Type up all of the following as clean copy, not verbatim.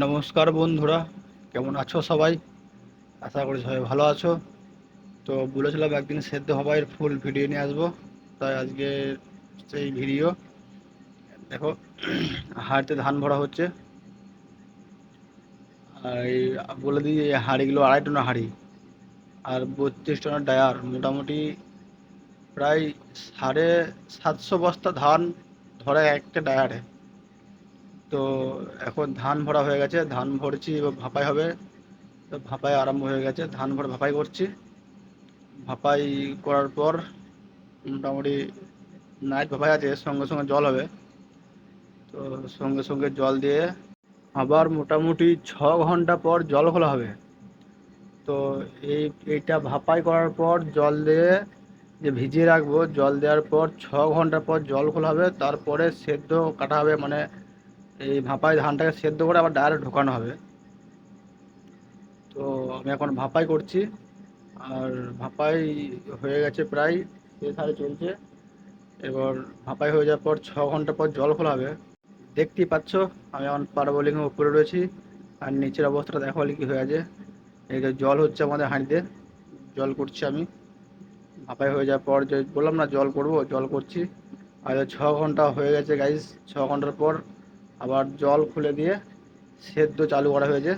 নমস্কার বন্ধুরা, কেমন আছো সবাই? আশা করি সবাই ভালো আছো। তো বলেছিলাম একদিন সেদ্ধ হওয়ার ফুল ভিডিও নিয়ে আসবো, তাই আজকে সেই ভিডিও দেখো। হাঁড়িতে ধান ভরা হচ্ছে। আর এই বলে দিই, এই হাঁড়িগুলো 2.5 টন হাঁড়ি আর 32 টনের ডায়ার, মোটামুটি প্রায় 750 বস্তা ধান ধরে একটা ডায়ারে। তো এখন ধান ভরা হয়ে গেছে, ধান ভরছি, এবার ভাপাই হবে। তো ভাপাই আরম্ভ হয়ে গেছে, ধান ভরে ভাপাই করছি। ভাপাই করার পর মোটামুটি নাইট ভাপাই আছে, সঙ্গে সঙ্গে জল হবে। তো সঙ্গে সঙ্গে জল দিয়ে আবার মোটামুটি 6 ঘন্টা পর জল খোলা হবে। তো এইটা ভাপাই করার পর জল দিয়ে যে ভিজিয়ে রাখবো, জল দেওয়ার পর 6 ঘন্টা পর জল খোলা হবে, তারপরে সেদ্ধ কাটা হবে। মানে এই ভাপাই ধানটাকে সেদ্ধ করে আবার ডাইরেক্ট ঢোকানো হবে। তো আমি এখন ভাপাই করছি। আর ভাপাই হয়ে গেছে প্রায়, শেষ হারে চলছে। এবার ভাপাই হয়ে যাওয়ার পর 6 ঘন্টা পর জল খোলা হবে। দেখতেই পাচ্ছ, আমি এখন পারবোলিংয়ের উপরে রয়েছি। আর নিচের অবস্থাটা দেখো কি হয়ে আছে। এই যে জল হচ্ছে আমাদের হাঁড়িতে, জল করছি আমি। ভাপাই হয়ে যাওয়ার পর যে বললাম না জল করব, জল করছি। আর 6 ঘন্টা হয়ে গেছে গাইস। 6 ঘন্টার পর আবার জল খুলে দিয়ে সেদ্ধ চালু করা হয়েছে।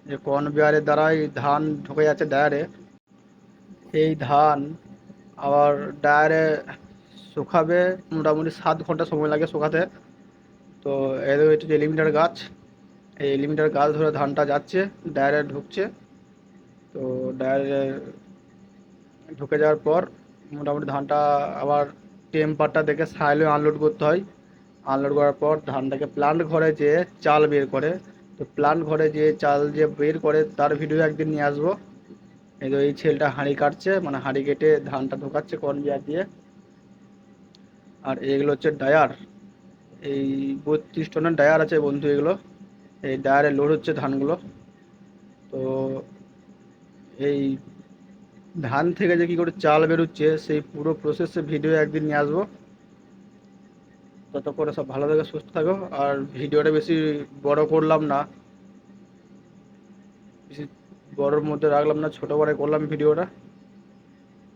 যে কনভেয়ারের দ্বারাই ধান ঢুকে যাচ্ছে ডায়ারে। এই ধান আবার ডায়ারে শুকাবে, মোটামুটি 7 ঘন্টা সময় লাগে শুকাতে। তো এর হচ্ছে যে এলিমিটার গাছ, এই এলিমিটার গাছ ধরে ধানটা যাচ্ছে, ডায়ারে ঢুকছে। তো ডায়ারে ঢুকে যাওয়ার পর মোটামুটি ধানটা আবার টেম্পারটা দেখে সাইলে আনলোড করতে হয়। আনলোড করার পর ধানটাকে প্লান্ট ঘরে যেয়ে চাল বের করে। তো প্লান্ট ঘরে যে চাল যে বের করে তার ভিডিও একদিন নিয়ে আসবো। এই তো এই ছেলেটা হাঁড়ি কাটছে, মানে হাঁড়ি কেটে ধানটা ঢোকাচ্ছে কনভেয়ার দিয়ে। আর এগুলো হচ্ছে ডায়ার, এই 32 টনের ডায়ার আছে বন্ধু এগুলো। এই ডায়ারে লোড হচ্ছে ধানগুলো। তো এই ধান থেকে যে কি করে চাল বেরোচ্ছে সেই পুরো প্রসেসে ভিডিও একদিন নিয়ে আসবো। ততক্ষণে সব ভালো থেকে সুস্থ থাকো। আর ভিডিওটা বেশি বড় করলাম না, বেশি বড়োর মধ্যে রাখলাম না, ছোটো করে করলাম ভিডিওটা।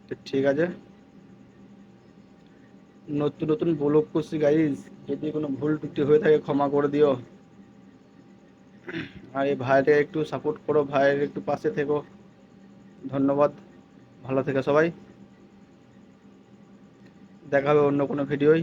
তো ঠিক আছে, নতুন নতুন ব্লগ করছি গাইজ, যদি কোনো ভুল ত্রুটি হয়ে থাকে ক্ষমা করে দিও। আর এই ভাইকে একটু সাপোর্ট করো, ভাইয়ের একটু পাশে থেকো। ধন্যবাদ, ভালো থেকে সবাই। দেখা হবে অন্য কোনো ভিডিওয়।